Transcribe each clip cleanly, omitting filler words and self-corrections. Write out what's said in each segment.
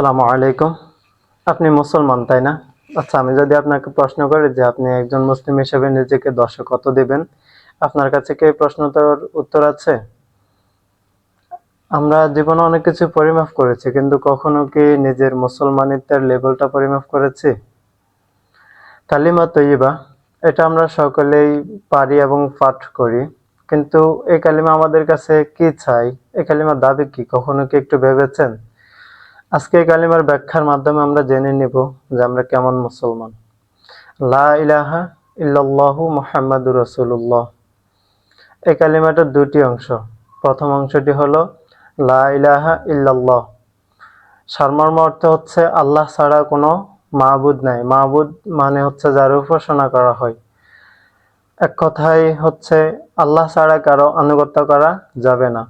আসসালামু আলাইকুম। আপনি মুসলমান তাই না? আচ্ছা, আমি যদি আপনাকে প্রশ্ন করি যে আপনি একজন মুসলিম হিসেবে নিজেকে 10-এ কত দিবেন? আপনার কাছে কি এই প্রশ্নটার উত্তর আছে? আমরা জীবনে অনেক কিছু পরিমাপ করেছি, কিন্তু কখনো কি নিজের মুসলমানিত্বের লেভেলটা পরিমাপ করেছি? কালিমা তৈয়বা, এটা আমরা সকলেই পারি এবং পাঠ করি, কিন্তু এই কালিমা আমাদের কাছে কি চাই? এই কালিমার দাবি কি? কখনো কি একটু ভেবেছেন? আজকে এই কালিমার ব্যাখ্যার মাধ্যমে আমরা জেনে নিব যে আমরা কেমন মুসলমান। লা ইলাহা ইল্লাল্লাহু মুহাম্মাদুর রাসূলুল্লাহ। এই কালিমাটার দুটি অংশ। প্রথম অংশটি হলো লা ইলাহা ইল্লাল্লাহ। সারমর্ম অর্থ হচ্ছে আল্লাহ ছাড়া কোনো মাবুদ নাই। মাবুদ মানে হচ্ছে যার উপাসনা করা হয়। এক কথায় হচ্ছে আল্লাহ ছাড়া কারো আনুগত্য করা যাবে না।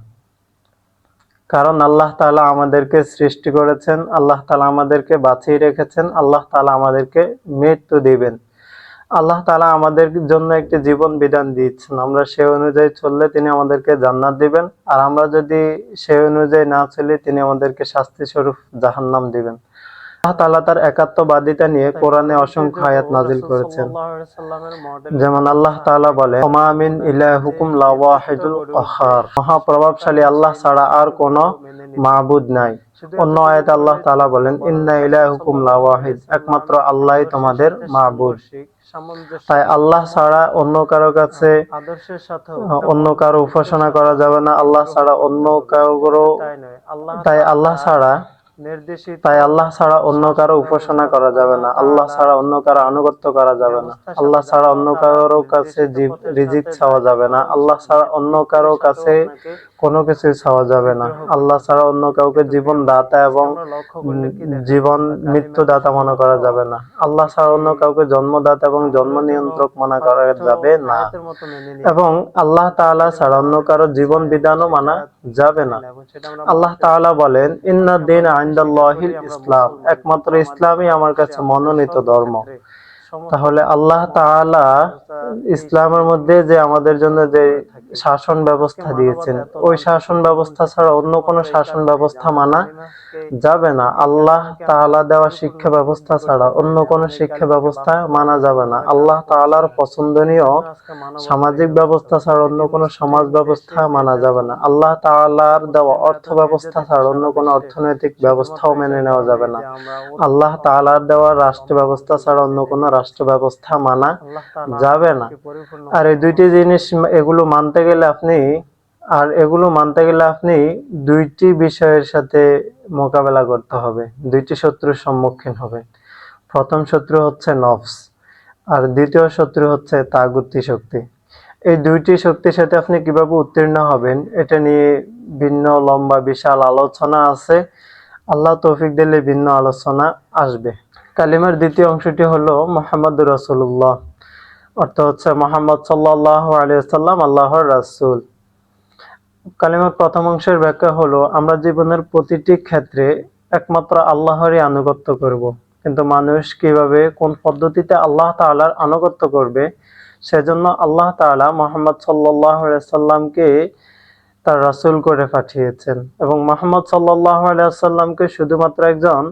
কারণ আল্লাহ তাআলা আমাদেরকে সৃষ্টি করেছেন, আল্লাহ তাআলা আমাদেরকে বাঁচিয়ে রেখেছেন, আল্লাহ তাআলা আমাদেরকে মৃত্যু দিবেন। আল্লাহ তাআলা আমাদের জন্য একটি জীবন বিধান দিয়েছেন, আমরা সেই অনুযায়ী চললে তিনি আমাদেরকে জান্নাত দিবেন, আর আমরা যদি সেই অনুযায়ী না চলি তিনি আমাদেরকে শাস্তি স্বরূপ জাহান্নাম দিবেন। আল্লাহ তাআলা তার একাত্মবাদিতা নিয়ে কোরআনে অসংখ্য আয়াত নাযিল করেছেন। যেমন আল্লাহ তাআলা বলে, ওমা মিন ইলাহুকুম লা ওয়াহিদুল কাহ্হার। মহাপ্রভাবশালী আল্লাহ ছাড়া আর কোনো মাবুদ নাই। অন্য আয়াতে আল্লাহ তাআলা বলেন, ইন্না ইলাহুকুম লা ওয়াহিদ। একমাত্র আল্লাহই তোমাদের মাবুদ। তাই আল্লাহ ছাড়া অন্য কারো কাছে অন্য কারো উপাসনা করা যাবে না, আল্লাহ ছাড়া অন্য কারো তাই আল্লাহ ছাড়া অন্য কারো উপাসনা করা যাবে না, আল্লাহ ছাড়া অন্য কারো আনুগত্য করা যাবে না, আল্লাহ ছাড়া অন্য কারো কাছে রিজিক চাওয়া যাবে না, আল্লাহ ছাড়া অন্য কারো কাছে কোনো কিছু চাওয়া যাবে না, আল্লাহ ছাড়া অন্য কাউকে জীবন দাতা এবং জীবন মৃত্যু দাতা মনে করা যাবে না, আল্লাহ ছাড়া অন্য কাউকে জন্মদাতা এবং জন্ম নিয়ন্ত্রক মনে করা যাবে না, এবং আল্লাহ তাআলা ছাড়া অন্য কারো জীবন বিধানও মানা যাবে না। আল্লাহ তাআলা বলেন, ইন্না দীন ইনদাল্লাহিল ইসলাম। একমাত্র ইসলামই আমার কাছে মনোনীত ধর্ম। তাহলে আল্লাহ তাআলা ইসলামের মধ্যে যে আমাদের জন্য যে শাসন ব্যবস্থা দিয়েছেন, ওই শাসন ব্যবস্থা ছাড়া অন্য কোনো শাসন ব্যবস্থা মানা যাবে না। আল্লাহ তাআলা দেওয়া শিক্ষা ব্যবস্থা ছাড়া অন্য কোনো শিক্ষা ব্যবস্থা মানা যাবে না। আল্লাহ তাআলার পছন্দনীয় সামাজিক ব্যবস্থা ছাড়া অন্য কোনো সমাজ ব্যবস্থা মানা যাবে না। আল্লাহ তাআলার দেওয়া অর্থ ব্যবস্থা ছাড়া অন্য কোনো অর্থনৈতিক ব্যবস্থাও মেনে নেওয়া যাবে না। আল্লাহ তাআলার দেওয়া রাষ্ট্র ব্যবস্থা ছাড়া অন্য কোনো রাষ্ট্র ব্যবস্থা মানা যাবে না। আর এই দুইটি জিনিস এগুলো মানতে গেলে আপনি দুইটি বিষয়ের সাথে মোকাবেলা করতে হবে, দুইটি শত্রুর সম্মুখীন হবে। প্রথম শত্রু হচ্ছে নফস, আর দ্বিতীয় শত্রু হচ্ছে তাগুতি শক্তি। এই দুইটি শক্তির সাথে আপনি কিভাবে উত্তীর্ণ হবেন, এটা নিয়ে ভিন্ন লম্বা বিশাল আলোচনা আছে। আল্লাহ তৌফিক দিলে ভিন্ন আলোচনা আসবে। কালিমার দ্বিতীয় অংশটি হলো মুহাম্মাদুর রাসূলুল্লাহ। অর্থ হচ্ছে মুহাম্মদ সাল্লাল্লাহু আলাইহি ওয়াসাল্লাম আল্লাহর রাসূল। কালিমার প্রথম অংশের ব্যাখ্যা হলো, আমরা জীবনের প্রতিটি ক্ষেত্রে একমাত্র আল্লাহরই আনুগত্য করব। কিন্তু মানুষ কিভাবে কোন পদ্ধতিতে আল্লাহ তাআলার আনুগত্য করবে, সেজন্য আল্লাহ তাআলা মুহাম্মদ সাল্লাল্লাহু আলাইহি ওয়াসাল্লামকে তার রাসূল করে পাঠিয়েছেন, এবং মুহাম্মদ সাল্লাল্লাহু আলাইহি ওয়াসাল্লামকে শুধুমাত্র একজন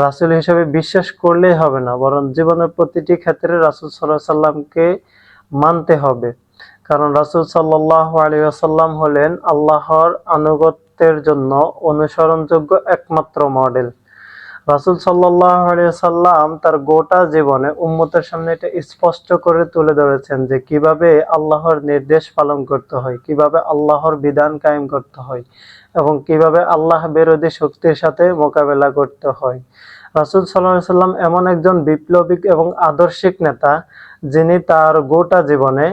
রাসূল হিসেবে বিশ্বাস করলেই হবে না, বরং জীবনের প্রতিটি ক্ষেত্রে রাসূল সাল্লাল্লাহু আলাইহি ওয়াসাল্লামকে মানতে হবে। কারণ রাসূল সাল্লাল্লাহু আলাইহি ওয়াসাল্লাম হলেন আল্লাহর আনুগত্যের জন্য অনুসরণযোগ্য একমাত্র মডেল। রাসূল সাল্লাল্লাহু আলাইহি ওয়াসাল্লাম তার গোটা জীবনে উম্মতের সামনে এটা স্পষ্ট করে তুলে ধরেছেন যে কিভাবে আল্লাহর নির্দেশ পালন করতে হয়, কিভাবে আল্লাহর বিধান কায়েম করতে হয়, এবং কিভাবে আল্লাহ বিরোধী শক্তির সাথে মোকাবেলা করতে হয়। রাসূল সাল্লাল্লাহু আলাইহি ওয়াসাল্লাম এমন একজন বিপ্লবী এবং আদর্শিক নেতা, যিনি তার গোটা জীবনে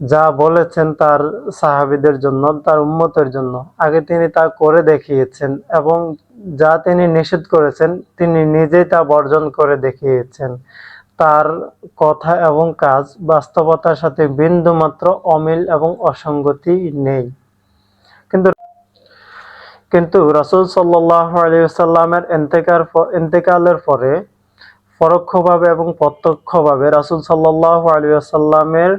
যা বলেছেন তার সাহাবীদের জন্য, তার উম্মতের জন্য, আগে তিনি তা করে দেখিয়েছেন, এবং যা তিনি নিষেধ করেছেন তিনি নিজেই তা বর্জন করে দেখিয়েছেন। তার কথা এবং কাজ বাস্তবতার সাথে বিন্দুমাত্র অমিল এবং অসঙ্গতি নেই। কিন্তু রাসূল সাল্লাল্লাহু আলাইহি ওয়াসাল্লামের ইন্তেকালের পরে পরোক্ষভাবে এবং প্রত্যক্ষভাবে রাসূল সাল্লাল্লাহু আলাইহি ওয়াসাল্লামের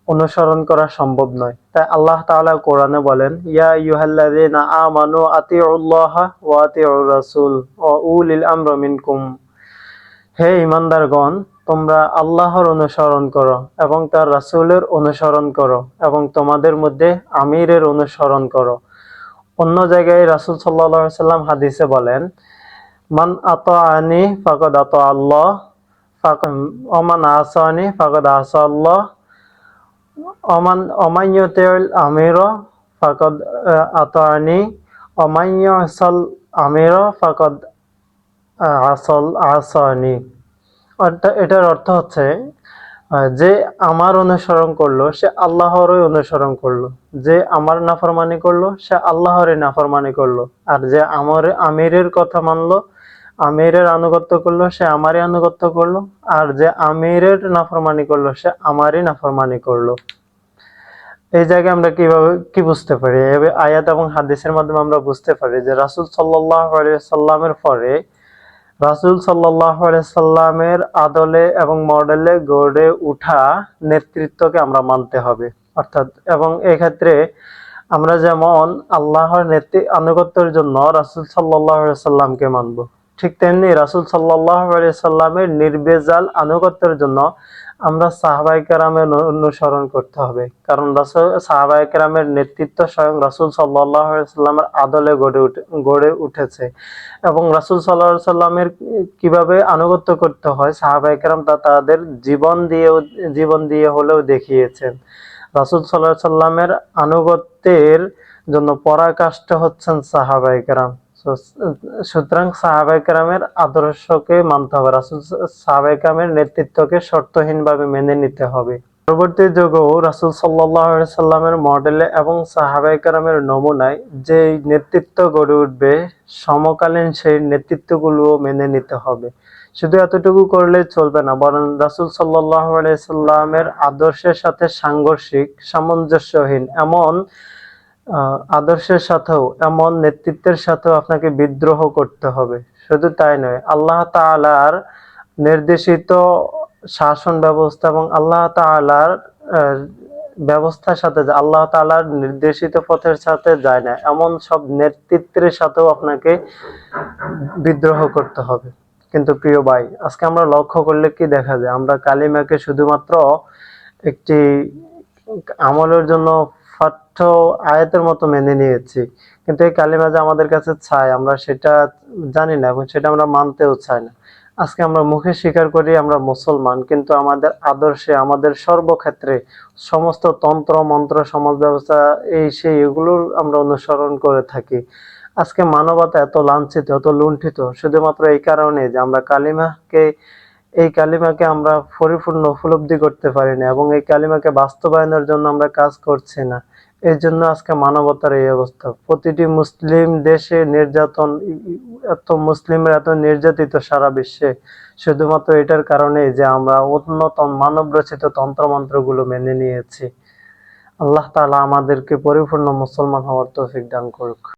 অনুসরণ করা সম্ভব নয়। তাই আল্লাহ তাআলা কোরআনে বলেন, ইয়া আইয়ুহাল্লাযীনা আমানু আতিউল্লাহা ওয়া আতিউর রাসূল ওয়া উলিল আমরি মিনকুম। হে ঈমানদারগণ, তোমরা আল্লাহর অনুসরণ করো এবং তার রাসূলের অনুসরণ করো এবং তোমাদের মধ্যে আমিরের অনুসরণ করো। অন্য জায়গায় রাসূল সাল্লাল্লাহু আলাইহি সাল্লাম হাদিসে বলেন, মান আতাআনি ফাকাদ আতা আল্লাহ ওয়া মান আসানি ফাকাদ আসা আল্লাহ ওমান ইউতিউল আমিরা ফাকাদ আতাআনি ওয়া মান ইয়াসাল আমিরা ফাকাদ আসানি। অর্থাৎ এটার অর্থ হচ্ছে যে আমার অনুসরণ করলো সে আল্লাহরই অনুসরণ করলো, যে আমার নাফরমানি করলো সে আল্লাহরই নাফরমানি করলো, আর যে আমার আমিরের কথা মানলো, আমিরের আনুগত্য করলো সে আমারই আনুগত্য করলো, আর যে আমিরের নাফরমানি করলো সে আমারই নাফরমানি করলো। এই জায়গায় আমরা কি বুঝতে পারি? আয়াত এবং হাদিসের মাধ্যমে আমরা বুঝতে পারি যে রাসূল সাল্লাল্লাহু আলাইহি সাল্লামের পরে রাসূল সাল্লাল্লাহু আলাইহি সাল্লামের আদলে এবং মডেলে গড়ে উঠা নেতৃত্বকে আমরা মানতে হবে। অর্থাৎ এবং এক্ষেত্রে আমরা যেমন আল্লাহর আনুগত্যের জন্য রাসূল সাল্লাল্লাহু আলাইহি সাল্লামকে মানব, ঠিক তেমনি রাসূল সাল্লাল্লাহু আলাইহি সাল্লামের নির্ভেজাল আনুগত্যের জন্য আমরা সাহাবায়ে কেরামের অনুসরণ করতে হবে। কারণ সাহাবায়ে কেরামের নেতৃত্ব স্বয়ং রাসূল সাল্লাল্লাহু আলাইহি সাল্লামের আদলে গড়ে উঠেছে এবং রাসূল সাল্লাল্লাহু আলাইহি সাল্লামের কিভাবে আনুগত্য করতে হয় সাহাবায়ে কেরাম তা তাদের জীবন দিয়ে হলেও দেখিয়েছেন। রাসূল সাল্লাল্লাহু আলাইহি সাল্লামের আনুগত্যের জন্য পরাকাষ্ঠা হচ্ছেন সাহাবায়ে কেরাম। সুতরাং সাহাবায়ে কেরামের আদর্শকে মানতে হবে, সাহাবায়ে কেরামের নেতৃত্বকে শর্তহীনভাবে মেনে নিতে হবে। পরবর্তী যুগেও রাসূল সাল্লাল্লাহু আলাইহি সাল্লামের মডেলে এবং সাহাবায়ে কেরামের নমুনায় যে নেতৃত্ব গড়ে উঠবে সমকালীন সেই নেতৃত্বগুলোও মেনে নিতে হবে। শুধু এতটুকু করলে চলবে না, বরং রাসূল সাল্লাল্লাহু আলাইহি সাল্লামের আদর্শের সাথে সাংঘর্ষিক, সামঞ্জস্যহীন এমন আদর্শের সাথেও, এমন নেতৃত্বের সাথেও আপনাকে বিদ্রোহ করতে হবে। শুধু তাই নয়, আল্লাহ তাআলার নির্দেশিত শাসন ব্যবস্থা এবং আল্লাহ তাআলার ব্যবস্থার সাথে, আল্লাহ তাআলার নির্দেশিত পথের সাথে যায় না এমন সব নেতৃত্বের সাথেও আপনাকে বিদ্রোহ করতে হবে। কিন্তু প্রিয় ভাই, আজকে আমরা লক্ষ্য করলে কি দেখা যায়, আমরা কালিমাকে শুধুমাত্র একটি আমলের জন্য পাঠ্য আয়াতের মতো মেনে নিয়েছি, কিন্তু এই কালিমা যে আমাদের কাছে চাই আমরা সেটা জানি না এবং সেটা আমরা মানতেও চাই না। আজকে আমরা মুখে স্বীকার করি আমরা মুসলমান, কিন্তু আমাদের আদর্শে, আমাদের সর্বক্ষেত্রে সমস্ত তন্ত্র মন্ত্র, সমাজ ব্যবস্থা, এগুলোর আমরা অনুসরণ করে থাকি। আজকে মানবতা এত লাঞ্ছিত, এত লুণ্ঠিত শুধুমাত্র এই কারণে যে আমরা এই কালিমাকে আমরা পরিপূর্ণ উপলব্ধি করতে পারি না এবং এই কালিমাকে বাস্তবায়নের জন্য আমরা কাজ করছি না। এর জন্য আজকে মানবতার এই অবস্থা। প্রতিটি মুসলিম দেশে নির্যাতন, মুসলিমরা এত নির্যাতিত সারা বিশ্বে শুধুমাত্র এটার কারণে যে আমরা উন্নত মানব রচিত তন্ত্রমন্ত্রগুলো মেনে নিয়েছি। আল্লাহ তাআলা আমাদেরকে পরিপূর্ণ মুসলমান হওয়ার তৌফিক দান করুক।